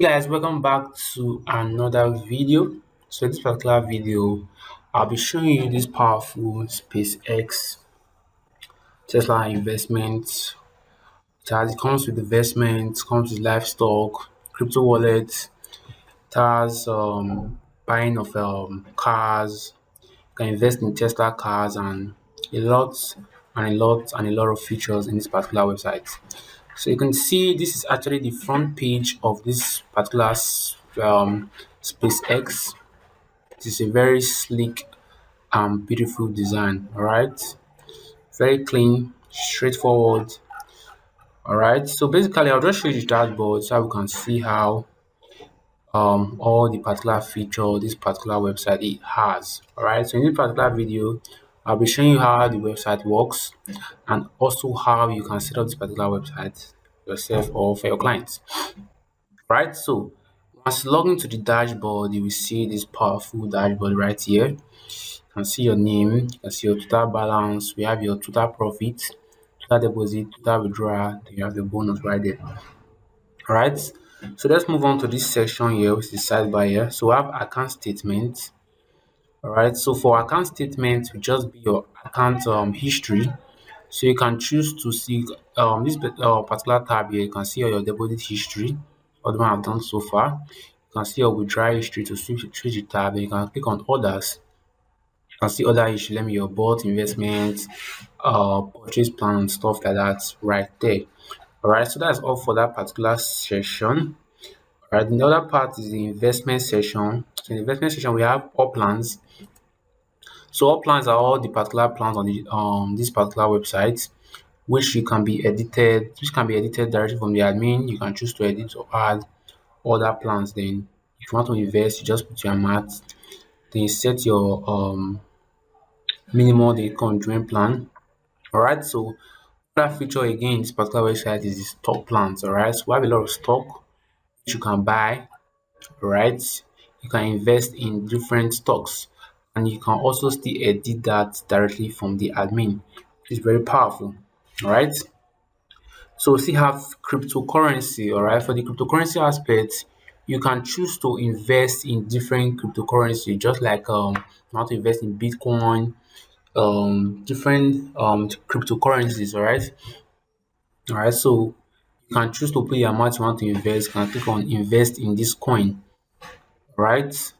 Guys, welcome back to another video. So in this particular video, I'll be showing you this powerful SpaceX Tesla investment. It comes with investments, comes with livestock, crypto wallets, it has buying of cars. You can invest in Tesla cars and a lot and a lot of features in this particular website. So you can see this is actually the front page of this particular SpaceX. It is a very sleek and beautiful design. All right, very clean, straightforward. All right, so basically, I'll just show you the dashboard so we can see how all the particular feature this particular website it has. All right, so in this particular video, I'll be showing you how the website works and also how you can set up this particular website yourself or for your clients. Right, so once you log into the dashboard, you will see this powerful dashboard right here. You can see your name, you can see your total balance, we have your total profit, total deposit, total withdrawal, then you have your bonus right there. All right, so let's move on to this section here, which is sidebar here. So we have account statement. All right, so for account statement, will just be your account history. So you can choose to see this particular tab here. You can see all your deposit history, all the one I've done so far. You can see your withdrawal history to switch the tab. Then you can click on others. You can see other history, let me your bought investment, purchase plan and stuff like that right there. All right, so that's all for that particular session. All right, the other part is the investment section. So in the investment section, we have all plans. So all plans are all the particular plans on the this particular website, which can be edited directly from the admin. You can choose to edit or add other plans. Then if you want to invest, you just put your amount, then you set your minimum the conjoint plan. All right, so that feature again, this particular website is the stock plans. All right, so we have a lot of stock which you can buy. All right, you can invest in different stocks and you can also still edit that directly from the admin, which is very powerful. All right, so we still have cryptocurrency. All right, for the cryptocurrency aspect, you can choose to invest in different cryptocurrency, just like you want to invest in Bitcoin, different cryptocurrencies. All right, so you can choose to put the amount you want to invest. You can click on invest in this coin. All right,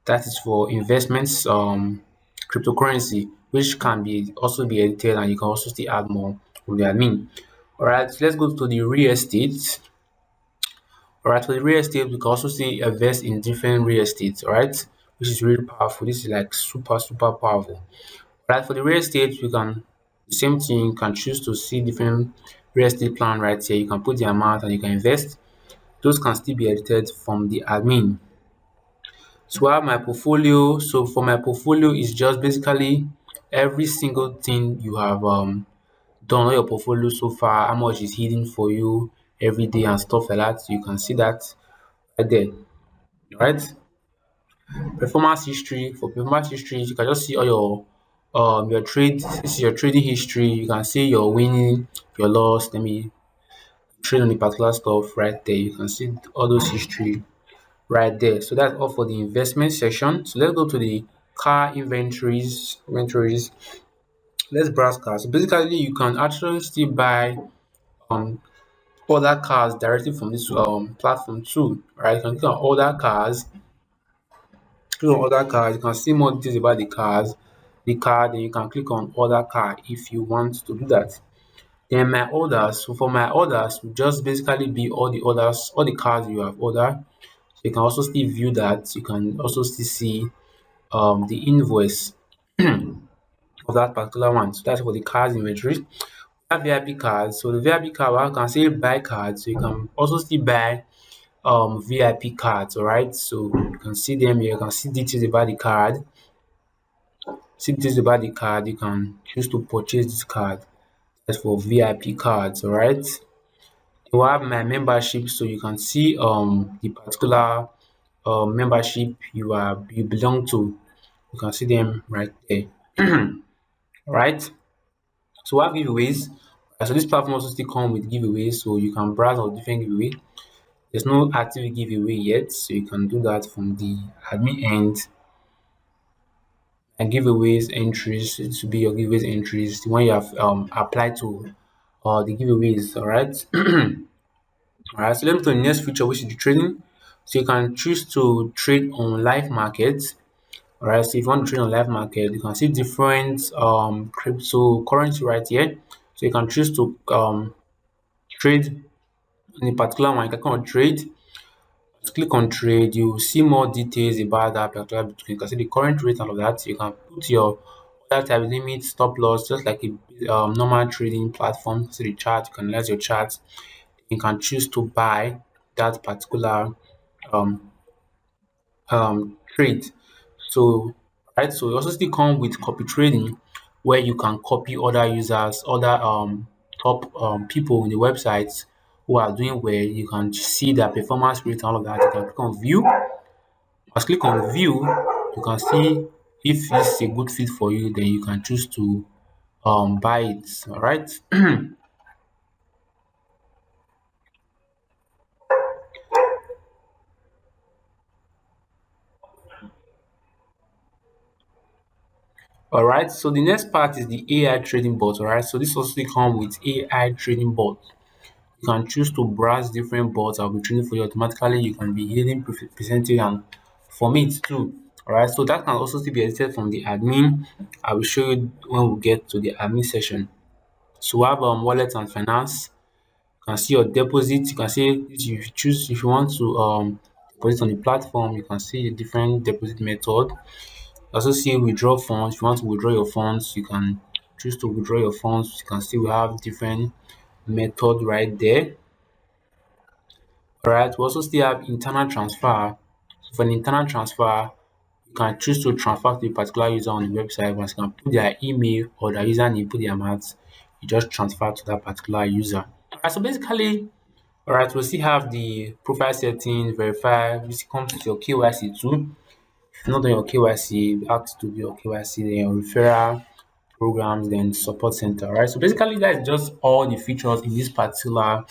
that is for investments cryptocurrency, which can be also be edited and you can also still add more from the admin. All right, so let's go to the real estate. All right, for the real estate, we can also see invest in different real estates, all right, which is really powerful. This is like super powerful. All right, for the real estate, you can the same thing. You can choose to see different real estate plan right here. You can put the amount and you can invest. Those can still be edited from the admin. So I have my portfolio. So for my portfolio, is just basically every single thing you have done on your portfolio so far, how much is hidden for you every day and stuff like that. You can see that right there, right? Performance history. For performance history, you can just see all your trade. This is your trading history. You can see your winning, your loss. Let me trade on the particular stuff right there. You can see all those history right there. So that's all for the investment section. So let's go to the car inventories. Let's browse cars. So basically, you can actually still buy um other cars directly from this platform too. Right? You can click on other cars. Click on other cars. You can see more details about the car. Then you can click on other car if you want to do that. Then my orders. So for my orders, will just basically be all the cars you have ordered. So you can also still view that. You can also still see the invoice of that particular one. So that's for the cars inventory. We have VIP cards. So the VIP card, well, I can say buy cards. So you can also still buy VIP cards. All right. So you can see them here. You can see details about the card. See details about the card. You can choose to purchase this card. That's for VIP cards. All right. You have my membership, so you can see the particular membership you belong to. You can see them right there. Right. So we have giveaways. So this platform also still come with giveaways, so you can browse on different giveaways. There's no active giveaway yet, so you can do that from the admin end. And giveaways entries, it should be your giveaways entries when you have applied to the giveaways. All right. All right. So let's go to the next feature, which is the trading. So you can choose to trade on live markets. All right. So if you want to trade on live market, you can see different cryptocurrency right here. So you can choose to trade in a particular one. You can click on trade. Click on trade. You will see more details about that particular Bitcoin. You can see the current rate and all that. You can put your order type limit, stop loss, just like a normal trading platform. You can see the chart. You can analyze your chart. You can choose to buy that particular um, trade. So, right, so you also still come with copy trading, where you can copy other users, other top people on the websites who are doing well. You can see their performance rate and all of that. You can click on view. As click on view, you can see if this is a good fit for you, then you can choose to buy it. All right. All right. So the next part is the AI trading bot. All right. So this also come with AI trading bot. You can choose to browse different bots. I'll be training for you automatically. You can be hitting percentage and from it too. All right. So that can also still be edited from the admin. I will show you when we get to the admin session. So we have wallet and finance. You can see your deposit. You can see if you choose if you want to deposit on the platform. You can see the different deposit method. You also see withdraw funds. If you want to withdraw your funds, you can choose to withdraw your funds. You can see we have different method right there. All right. We also still have internal transfer. For an internal transfer, you can choose to transfer to a particular user on the website. Once you can put their email or their username, put their amount, you just transfer to that particular user. All right. So basically, all right, we'll still have the profile setting, verify, which comes with your KYC too. If you're not done your KYC, ask to do your KYC, then your referral programs, then support center. All right. So basically, that's just all the features in this particular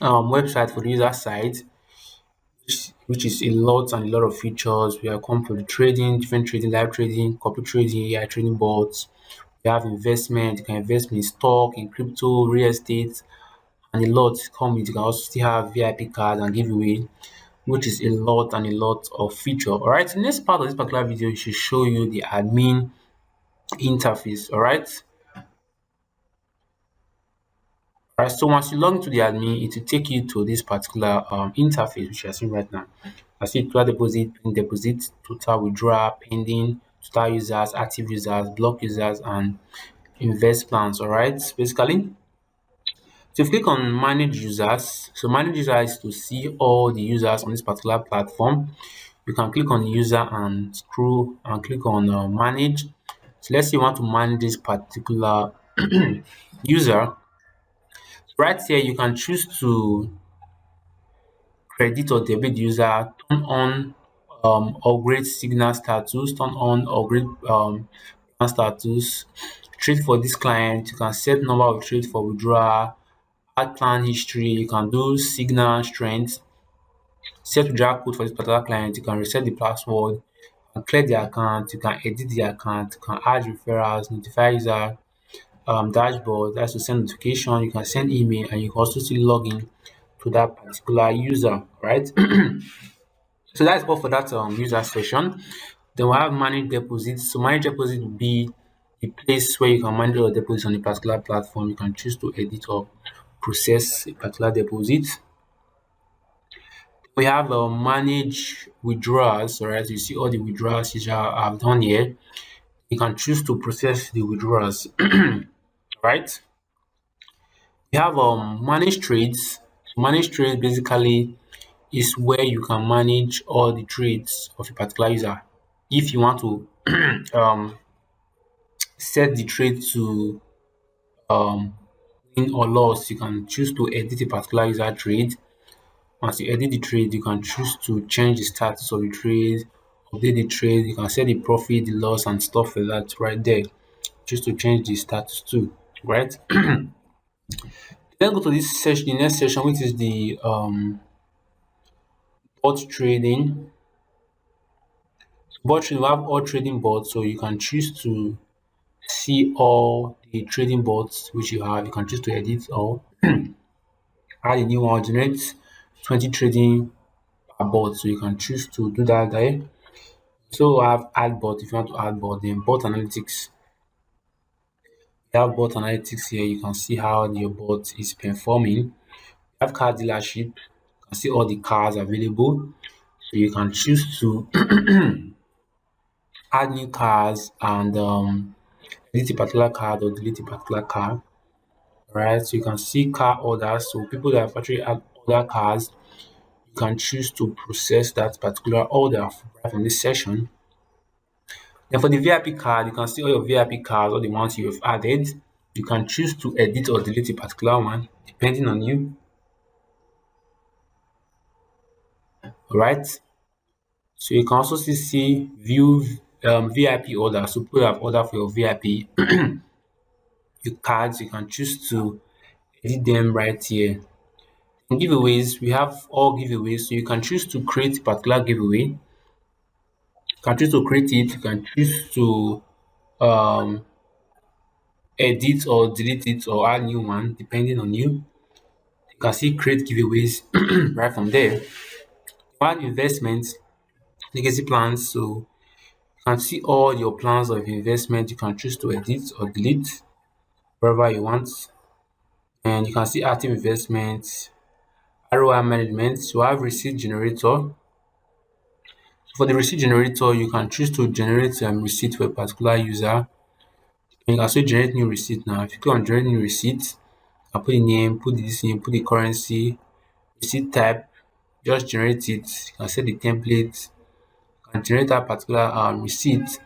website for the user side, which is a lot and a lot of features. We are come for the trading, different trading, live trading, copy trading, AI trading bots. We have investment. You can invest in stock, in crypto, real estate, and a lot come with. You can also still have VIP cards and giveaway, which is a lot and a lot of feature. All right. The next part of this particular video should show you the admin interface. All right. All right. So once you log into the admin, it will take you to this particular interface which you are seeing right now. I see total deposit, pending deposit, total withdrawal, pending, total users, active users, block users, and invest plans. All right. Basically, so if you click on manage users, so manage users is to see all the users on this particular platform. You can click on user and scroll and click on manage. So let's say you want to manage this particular user. Right here, you can choose to credit or debit the user, turn on upgrade signal status, turn on upgrade plan status, trade for this client. You can set number of trade for withdrawal, add plan history. You can do signal strength, set withdrawal code for this particular client. You can reset the password, you can clear the account, you can edit the account, you can add referrals, notify user, dashboard, that's to send notification, you can send email, and you can also still log in to that particular user, right? So that's all for that user session. Then we have manage deposits. So manage deposit will be the place where you can manage your deposits on a particular platform. You can choose to edit or process a particular deposit. We have manage withdrawals. All right, you see all the withdrawals which I've done here. You can choose to process the withdrawals, right? We have manage trades. Manage trades basically is where you can manage all the trades of a particular user. If you want to set the trade to um, win or loss, you can choose to edit a particular user trade. Once you edit the trade, you can choose to change the status of the trade, update the trade. You can set the profit, the loss, and stuff like that right there. Choose to change the status too, right? Then go to this session, the next session, which is the bot trading. Bot trading, we have all trading bots, so you can choose to see all the trading bots which you have. You can choose to edit or add a new one, generate 20 trading per bot. So you can choose to do that there. So I have add bot if you want to add bot, then bot analytics. You have bot analytics here. You can see how your bot is performing. You have car dealership. You can see all the cars available. So you can choose to add new cars and delete a particular card or delete a particular car. Right? So you can see car orders. So people that have actually add other cars, you can choose to process that particular order right from this session. Then for the VIP card, you can see all your VIP cards, all the ones you've added. You can choose to edit or delete a particular one depending on you. Alright. So you can also see view VIP orders. So people have ordered for your VIP your cards, you can choose to edit them right here. In giveaways, we have all giveaways. So you can choose to create a particular giveaway. You can choose to create it. You can choose to um, edit or delete it or add new one depending on you. You can see create giveaways right from there. Add investments, legacy plans. So you can see all your plans of investment. You can choose to edit or delete wherever you want. And you can see active investments, ROI management. So I have receipt generator. For the receipt generator, you can choose to generate receipt for a particular user. And you can also generate new receipt now. If you click on generate new receipt, you can put the name, put this name, put the currency, receipt type, just generate it. You can set the template, you can generate that particular receipt.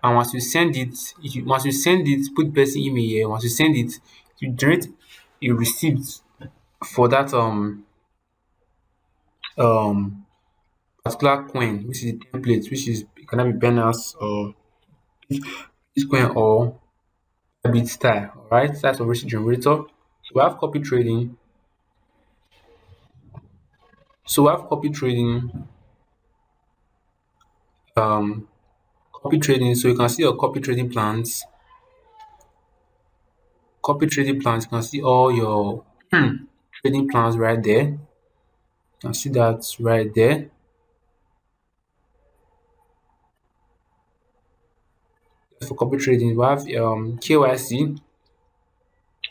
And once you send it, once you send it, put the person email here. Once you send it, you generate a receipt for that um particular coin, which is the template, which is it can be Binance or Bitcoin or Webbiit style. Alright, that's a receipt generator. So we have copy trading. So we have um copy trading. So you can see your copy trading plans. Copy trading plans, you can see all your trading plans right there. You can see that right there. For copy trading, we have KYC.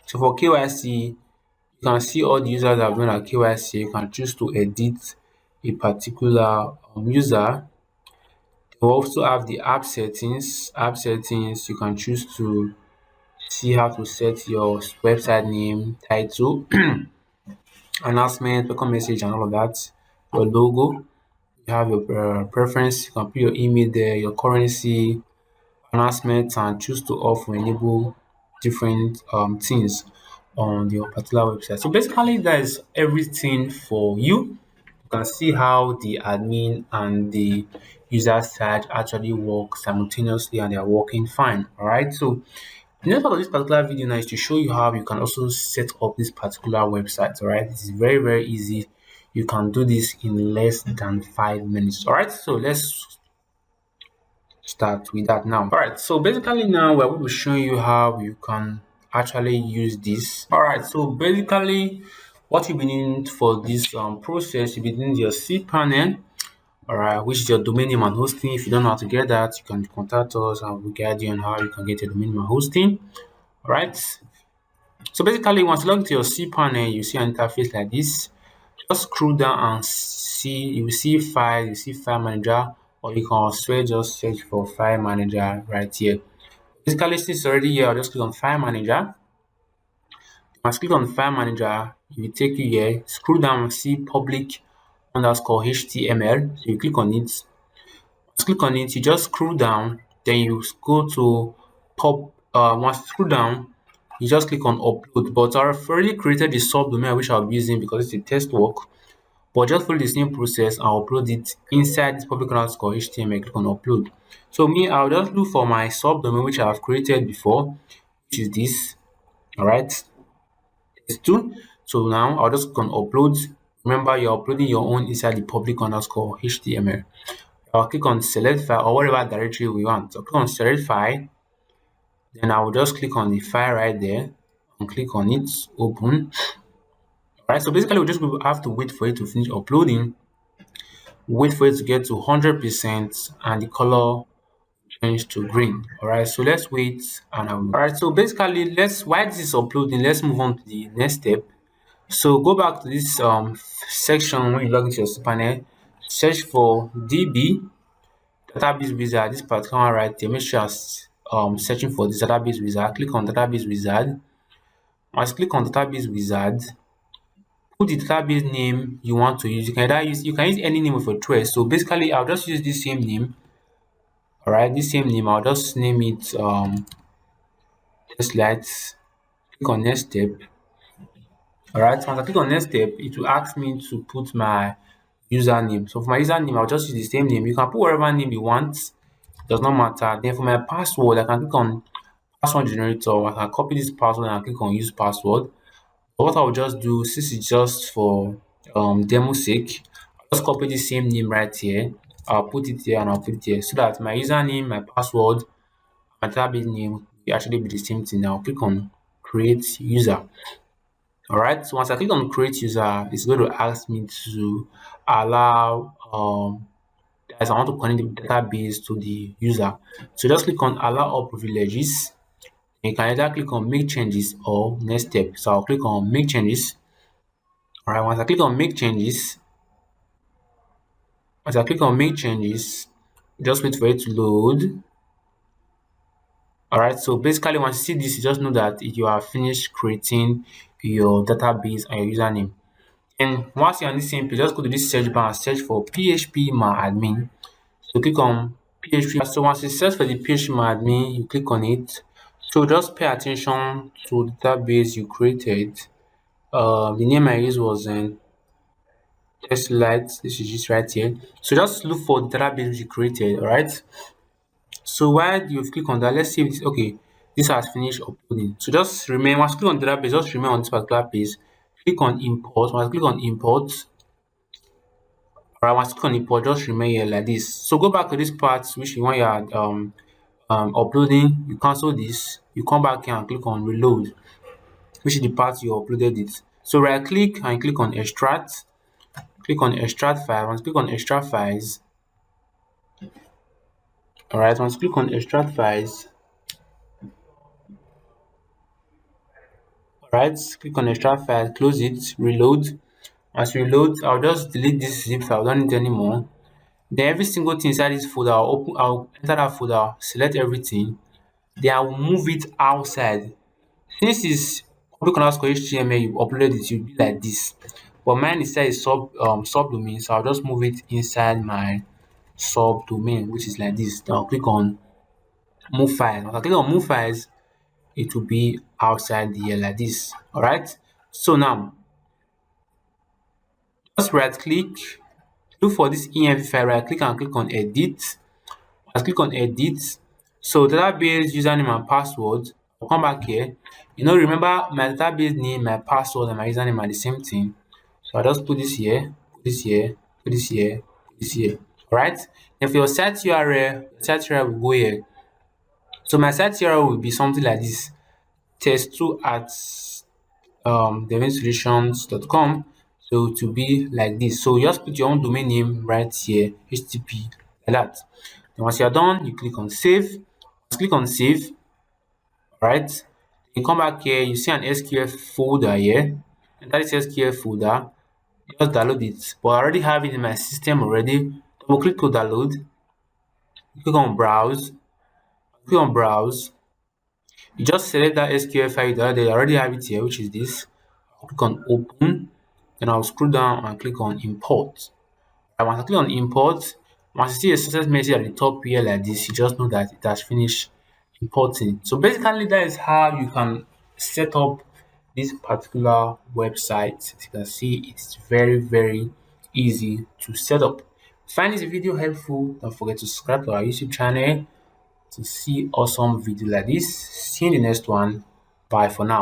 So for KYC, you can see all the users that have done at KYC. You can choose to edit a particular user. We also have the app settings. App settings, you can choose to see how to set your website name, title, announcement, welcome message, and all of that. Your logo, you have your preference. You can put your email there, your currency, announcements, and choose to off or enable different things on your particular website. So basically, that is everything for you. You can see how the admin and the user side actually work simultaneously and they are working fine. All right. So the next part of this particular video now is to show you how you can also set up this particular website. All right. This is very, very easy. You can do this in less than 5 minutes. All right. So let's start with that now. All right. So basically now we're going to show you how you can actually use this. All right. So basically what you'll be needing for this process, you'll be needing your cPanel, all right, which is your domain name and hosting. If you don't know how to get that, you can contact us and we'll guide you on how you can get your domain name and hosting. All right. So basically, once you log into your cPanel, you see an interface like this. Just scroll down and see, you will see file, you see file manager, or you can also just search for file manager right here. Basically, since it's already here, I'll just click on file manager. Once click on file manager, it will take you here. Scroll down and see public underscore HTML. So you click on it. Once click on it, you just scroll down, then you go to top. Once you scroll down, you just click on upload. But I've already created the subdomain which I'll be using because it's a test work. But just follow the same process and upload it inside this public underscore HTML. Click on upload. So me, I'll just look for my subdomain which I have created before, which is this. All right, it's two. So now I'll just click on upload. Remember, you're uploading your own inside the public underscore HTML. I'll click on select file or whatever directory we want. So click on select file, then I will just click on the file right there and click on it, open. Alright, so basically we just have to wait for it to finish uploading, wait for it to get to 100% and the color change to green. Alright, so let's wait and I will. Alright, so basically while this is uploading, let's move on to the next step. So go back to this section when you log into your cPanel, search for DB database wizard, this particular one right there. Make sure you're searching for this database wizard. Click on database wizard. Once you click on database wizard, put the database name you want to use. You can use any name of your choice. So basically I'll just use this same name. All right, this same name, I'll just name it just let's click on next step. All right, once I click on next step, it will ask me to put my username. So for my username, I'll just use the same name. You can put whatever name you want, does not matter. Then for my password, I can click on password generator. I can copy this password and I click on use password. But what I'll just do, since it's just for demo sake, I'll just copy the same name right here. I'll put it here and I'll put it here so that my username, my password, my database name will actually be the same thing. Now click on create user. All right, so once I click on create user, it's going to ask me to allow as I want to connect the database to the user. So just click on allow all privileges. You can either click on make changes or next step. So I'll click on make changes. All right, once I click on make changes, just wait for it to load. All right, so basically once you see this, you just know that you are finished creating your database and your username. And once you're on the same page, just go to this search bar and search for PHP MyAdmin. So click on PHP. So once you search for the PHP MyAdmin, you click on it. So just pay attention to the database you created. The name I used was test light. This is just right here. So just look for the database you created. All right. So while you click on that, let's see if it's okay. This has finished uploading. So just remain. Once you click on the database, just remain on this particular page. Click on import. Once you click on import, alright, once you click on import, just remain here like this. So go back to this part which you want you are uploading. You cancel this. You come back here and click on reload, which is the part you uploaded it. So right click and click on extract. Click on extract file. Once you click on extract files, alright, once you click on extract files, alright, click on extract file, close it, reload. As you reload, I'll just delete this zip file, I don't need it anymore. Then every single thing inside this folder, I'll enter that folder, select everything, then I will move it outside. Since it's public underscore HTML, you upload it, you'll be like this. But mine inside is subdomain, so I'll just move it inside my subdomain, which is like this. Then I'll click on move file. If I click on move files, it will be outside here like this. All right. So now just right click, look for this env file, right click and click on edit. Once click on edit, so database username and password. I'll come back here. Remember my database name, my password, and my username are the same thing. So I'll just put this here, put this here, put this here, put this here. All right. Then for your site URL, will go here. So my site URL will be something like this: test2 at devinsolutions.com. So to be like this. So you just put your own domain name right here, HTTP, like that. Then once you're done, you click on save. Once you click on save, right? You come back here, you see an SQL folder here. And that is SQL folder. Just download it. But I already have it in my system already. Double click to download. Click on browse. Click on browse. You just select that SQL file that I already have it here, which is this. I'll click on open. Then I'll scroll down and click on import. And once I click on import, once you see a success message at the top here like this, you just know that it has finished importing. So basically that is how you can set up this particular website. As you can see, it's very, very easy to set up. Find this video helpful, don't forget to subscribe to our YouTube channel to see awesome video like this. See you in the next one. Bye for now.